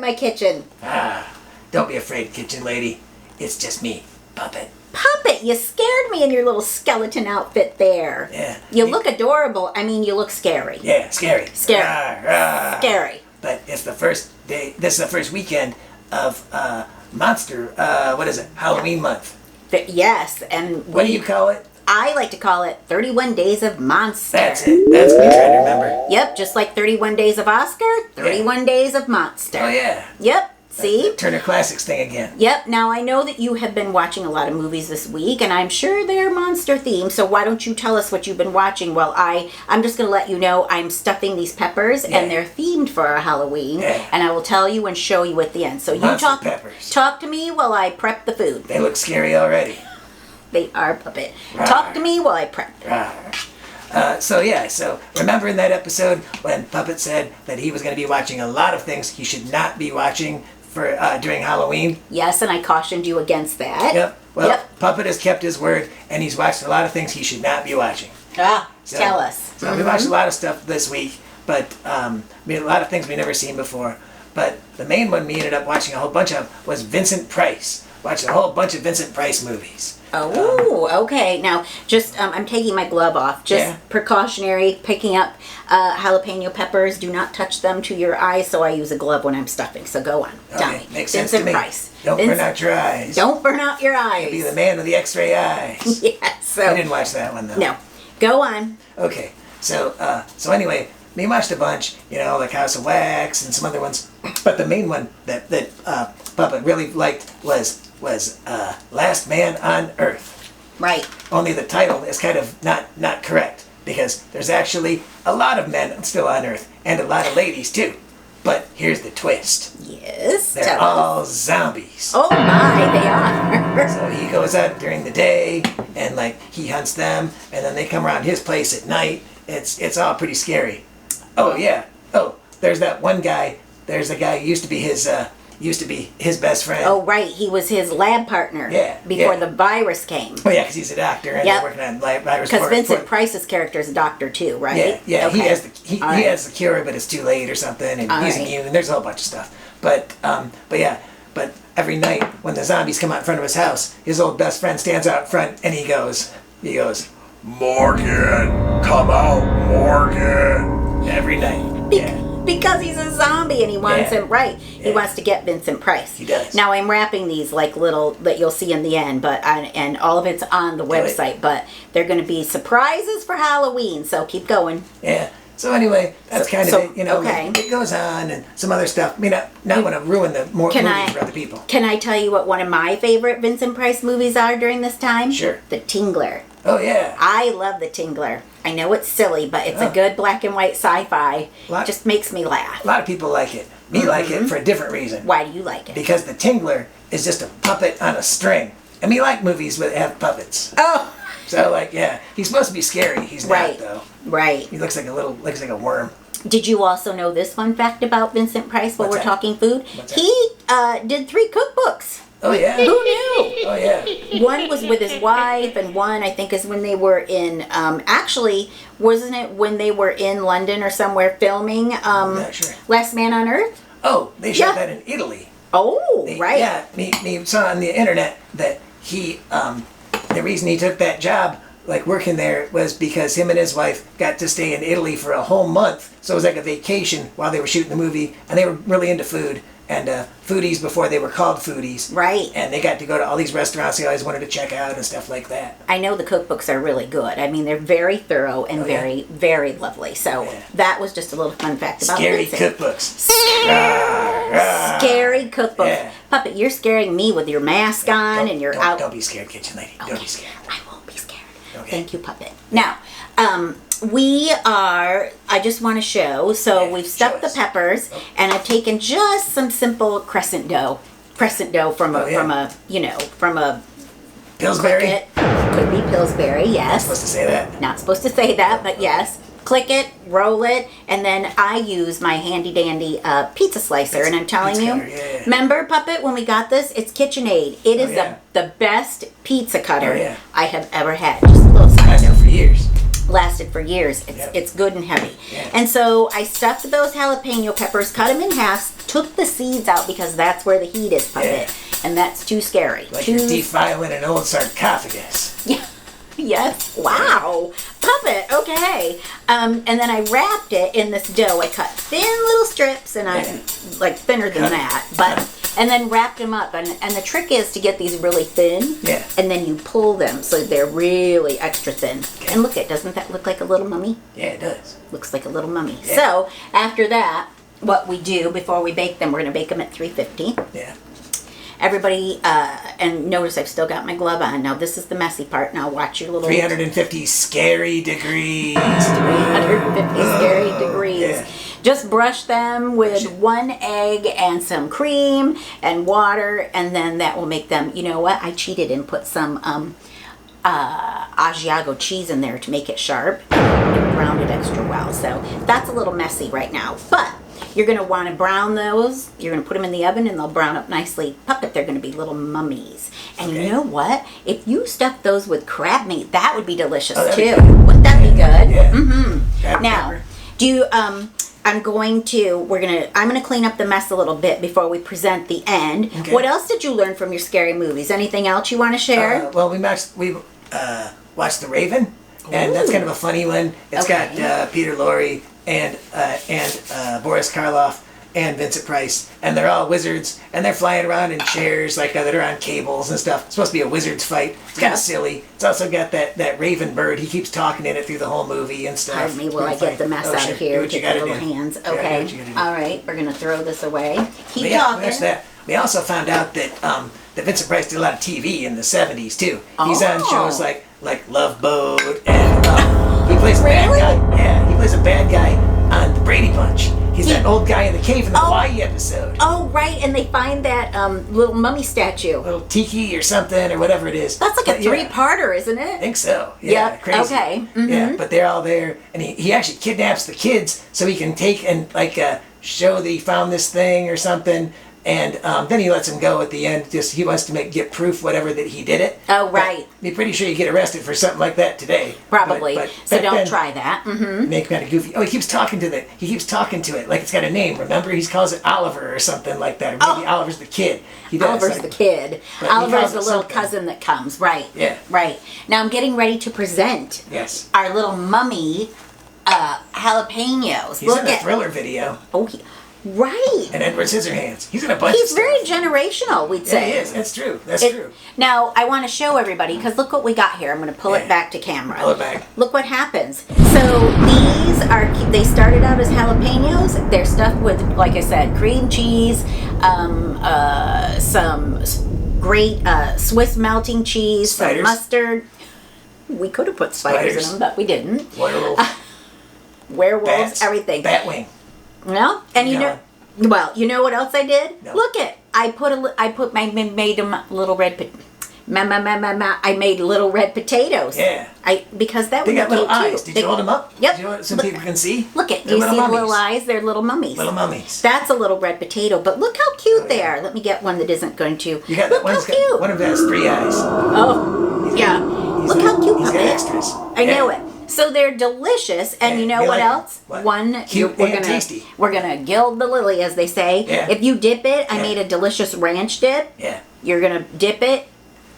my kitchen. Don't be afraid, kitchen lady. It's just me, Puppet. Puppet, you scared me in your little skeleton outfit there. Yeah. You look adorable. I mean, you look scary. Yeah, scary. Scary. Scary. But it's the first day, this is the first weekend of Monster, what is it, Halloween month. Yes, and What do you call it? I like to call it 31 Days of Monster. That's it. That's what I'm trying to remember. Yep, just like 31 Days of Oscar, 31 Days of Monster. Oh, yeah. Yep, see? The Turner Classics thing again. Yep, now I know that you have been watching a lot of movies this week, and I'm sure they're monster themed, so why don't you tell us what you've been watching? Well, I'm just going to let you know I'm stuffing these peppers, and they're themed for our Halloween, and I will tell you and show you at the end. So you talk to me while I prep the food. They look scary already. They are, Puppet. Talk to me while I prep. So remember in that episode when Puppet said that he was going to be watching a lot of things he should not be watching for during Halloween? Yes, and I cautioned you against that. Yep. Well, Puppet has kept his word, and he's watched a lot of things he should not be watching. Tell us. So we watched a lot of stuff this week, but a lot of things we've never seen before. But the main one we ended up watching a whole bunch of was Vincent Price. Watched a whole bunch of Vincent Price movies. Oh, okay. Now, just I'm taking my glove off. Just precautionary, picking up jalapeno peppers. Do not touch them to your eyes, so I use a glove when I'm stuffing. So go on. Tell me. Makes sense to me. Price. Don't burn out your eyes. Don't burn out your eyes. You'll be the man with the X-ray eyes. Yes. So, I didn't watch that one, though. No. Go on. Okay. So anyway, we watched a bunch, like House of Wax and some other ones. But the main one that Puppet really liked was Last Man on Earth. Right. Only the title is kind of not correct, because there's actually a lot of men still on Earth and a lot of ladies too. But here's the twist. Yes. They're all zombies. Oh my, they are. So he goes out during the day and he hunts them, and then they come around his place at night. It's all pretty scary. Oh yeah. Oh, there's that one guy. There's a guy who used to be his best friend. Oh, right. He was his lab partner before the virus came. Oh, yeah, because he's a doctor and they're working on virus. Because Vincent Price's character is a doctor, too, right? Yeah. Okay. He has the cure, but it's too late or something, and he's immune, and there's a whole bunch of stuff. But every night when the zombies come out in front of his house, his old best friend stands out front, and he goes, "Morgan, come out, Morgan." Every night. Because he's a zombie and he wants him right. He wants to get Vincent Price. He does. Now I'm wrapping these like little that you'll see in the end, and all of it's on the website. But they're going to be surprises for Halloween. So keep going. Yeah. So anyway, that's kind of it. Okay. It goes on and some other stuff. I mean, not want to ruin the movie for other people. Can I tell you what one of my favorite Vincent Price movies are during this time? Sure. The Tingler. Oh yeah. I love The Tingler. I know it's silly, but it's a good black and white sci-fi. Just makes me laugh. A lot of people like it. Me like it for a different reason. Why do you like it? Because the Tingler is just a puppet on a string. And we like movies that have puppets. Oh. So he's supposed to be scary. He's not though. Right. He looks like a worm. Did you also know this fun fact about Vincent Price while we're talking food? He did 3 cookbooks. Oh yeah. Who knew? Oh yeah. One was with his wife, and one I think is when they were in. Actually, wasn't it when they were in London or somewhere filming? Not sure. Last Man on Earth. Oh, they shot that in Italy. Oh, right. Yeah, me saw on the internet that he the reason he took that job, working there, was because him and his wife got to stay in Italy for a whole month. So it was like a vacation while they were shooting the movie, and they were really into food. And foodies before they were called foodies. Right. And they got to go to all these restaurants they always wanted to check out and stuff like that. I know the cookbooks are really good. I mean, they're very thorough and very, very lovely. So that was just a little fun fact about Scary Vincent. Cookbooks. Scary cookbooks. Yeah. Puppet, you're scaring me with your mask on and you're out. Don't be scared, kitchen lady. Okay. Don't be scared. I won't be scared. Okay. Thank you, Puppet. Now, I just want to show, we've stuffed the peppers, and I've taken just some simple crescent dough from a Pillsbury? Could be Pillsbury, yes. Not supposed to say that. Not supposed to say that, but yes. Click it, roll it, and then I use my handy dandy pizza slicer, and I'm telling you, remember, Puppet, when we got this? It's KitchenAid. It is the best pizza cutter I have ever had. Just a little side I've had it for years. lasted for years. It's good and heavy. And so I stuffed those jalapeno peppers, cut them in half, took the seeds out because that's where the heat is, Puppet. And that's too scary. Like you're defiling an old sarcophagus. Yeah. Yes. Wow. Puppet. Okay. And then I wrapped it in this dough. I cut thin little strips, and I like thinner than that, but and then wrapped them up. And the trick is to get these really thin. Yeah. And then you pull them so they're really extra thin. Okay. And look, doesn't that look like a little mummy? Yeah, it does. Looks like a little mummy. Yeah. So after that, what we do before we bake them, we're going to bake them at 350. Yeah. Everybody, and notice I've still got my glove on. Now this is the messy part. Now watch your little... 350 scary degrees. 350 scary degrees. Yeah. Just brush them with 1 egg and some cream and water, and then that will make them... You know what? I cheated and put some Asiago cheese in there to make it sharp and browned it extra well. So that's a little messy right now, but... You're going to want to brown those. You're going to put them in the oven and they'll brown up nicely. Puppet, they're going to be little mummies. And you know what? If you stuff those with crab meat, that would be delicious too. Wouldn't that be good? Yeah. Mm-hmm. Now, do you, I'm going to clean up the mess a little bit before we present the end. Okay. What else did you learn from your scary movies? Anything else you want to share? Well, we watched The Raven, and that's kind of a funny one. It's got Peter Lorre and Boris Karloff and Vincent Price, and they're all wizards, and they're flying around in chairs like that are on cables and stuff. It's supposed to be a wizard's fight. It's kind of silly. It's also got that raven bird. He keeps talking in it through the whole movie and stuff. Pardon me while I get the mess out of here with the little hands. Okay. All right. We're going to throw this away. Keep talking. We also found out that Vincent Price did a lot of TV in the 70s, too. He's on shows like Love Boat, and he plays a bad guy. Yeah, he plays a bad guy on The Brady Bunch. He's that old guy in the cave in the Hawaii episode. Oh, right, and they find that little mummy statue. Little tiki or something or whatever it is. That's like a three-parter, isn't it? I think so. Yeah, crazy. Okay. Mm-hmm. Yeah, but they're all there, and he actually kidnaps the kids so he can take and show that he found this thing or something. And then he lets him go at the end. Just he wants to get proof, whatever, that he did it. Oh, right. But be pretty sure you get arrested for something like that today. Probably. But so don't try that. Mm-hmm. Make kind of goofy. Oh, he keeps talking to it like it's got a name. Remember, he calls it Oliver or something like that. Or maybe Oliver's the kid. He does. Oliver's the kid. Oliver's the little cousin that comes. Right. Yeah. Right. Now I'm getting ready to present. Yes. Our little mummy jalapenos. He's in a Thriller video. Oh. Right. And Edward Scissorhands. He's in a bunch of stuff. He's very generational, we'd say. Yeah, he is. That's true. That's true. Now, I want to show everybody, because look what we got here. I'm going to pull it back to camera. Pull it back. Look what happens. So they started out as jalapenos. They're stuffed with, like I said, cream cheese, some great Swiss melting cheese, some mustard. We could have put spiders in them, but we didn't. Werewolves, Bats, everything. Batwing. No, and you know what else I did? No. Look it. I made them little red. I made little red potatoes. Yeah. Because that they got little cute eyes. too. Did you hold them up? Yep. So people can see. Look it. Do you see the little eyes? They're little mummies. Little mummies. That's a little red potato. But look how cute they are. Let me get one that isn't going to. You got look that how cute. One of them has 3 eyes. Oh, yeah. Look how cute. He's got extras. I know it. So they're delicious, and you know what else? What? Cute and tasty. We're gonna gild the lily, as they say. Yeah. If you dip it, I made a delicious ranch dip. Yeah. You're gonna dip it.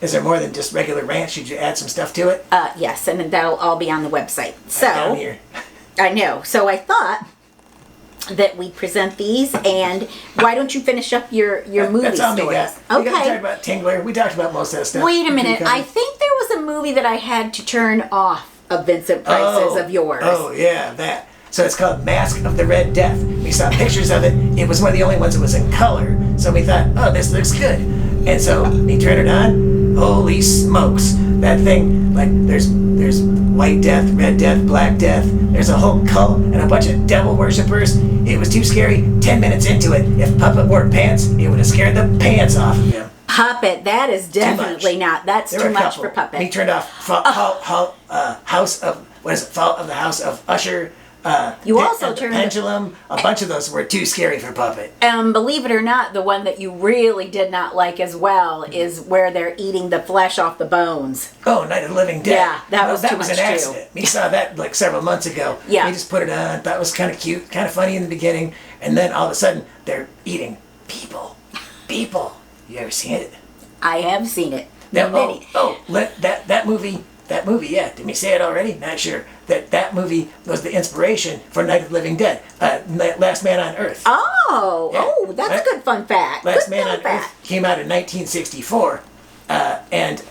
Is there more than just regular ranch? Should you add some stuff to it? Yes, and that'll all be on the website. So down here. I know. So I thought that we present these, and why don't you finish up your movie That's all stories? Okay. We talked about Tingler. We talked about most of that stuff. Wait a minute. I think there was a movie that I had to turn off of Vincent Price's of yours. Oh, yeah, that. So it's called Masque of the Red Death. We saw pictures of it. It was one of the only ones that was in color. So we thought, oh, this looks good. And so we turned it on. Holy smokes. That thing, like, there's White Death, Red Death, Black Death. There's a whole cult and a bunch of devil worshippers. It was too scary. 10 minutes into it, if Puppet wore pants, it would have scared the pants off of him. Puppet, that is definitely not. That's too much for Puppet. We turned off House of, Fault of the House of Usher, You also the turned Pendulum. A bunch of those were too scary for Puppet. Believe it or not, the one that you really did not like as well is where they're eating the flesh off the bones. Oh, Night of the Living Dead. Yeah, that was too an much, too. accident. We saw that like several months ago. Yeah. We just put it on. Thought it was kind of cute, kind of funny in the beginning, and then all of a sudden they're eating people. People. You ever seen it? I have seen it. That movie. That movie, yeah. Did we say it already? Not sure. That movie was the inspiration for Night of the Living Dead. Last Man on Earth. Oh, Yeah. That's a good fun fact. Last Good Man fun on fact. Earth came out in 1964, and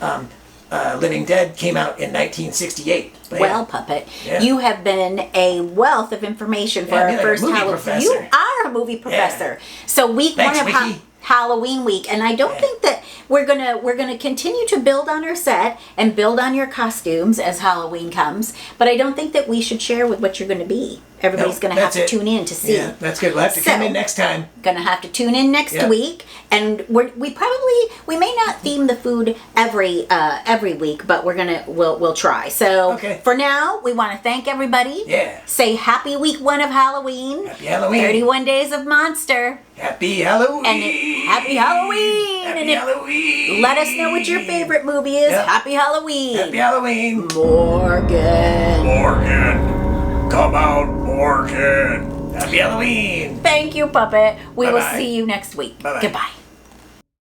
Living Dead came out in 1968. But Well, Puppet, Yeah. you have been a wealth of information for Yeah, our I'm like a first movie Halloween. professor. You are a movie professor. So week Thanks, one of Wiki. Halloween week, and I don't think that we're gonna continue to build on our set and build on your costumes as Halloween comes. But I don't think that we should share with what you're going to be. Everybody's No, going to have that's to it. tune in to see. Yeah, that's good. We'll have to come in next time. Gonna have to tune in next Yeah. week, and we may not theme the food every week, but we'll try. So Okay. for now, we want to thank everybody. Yeah. Say happy week 1 of Halloween. Happy Halloween. 31 days of Monster. Happy Halloween. And happy Halloween. Happy And if- Halloween. Let us know what your favorite movie is. Yeah. Happy Halloween. Happy Halloween. Morgan. Morgan. Come out, Morgan. Happy Halloween. Thank you, Puppet. We will Bye-bye. see you next week. Bye-bye. Goodbye.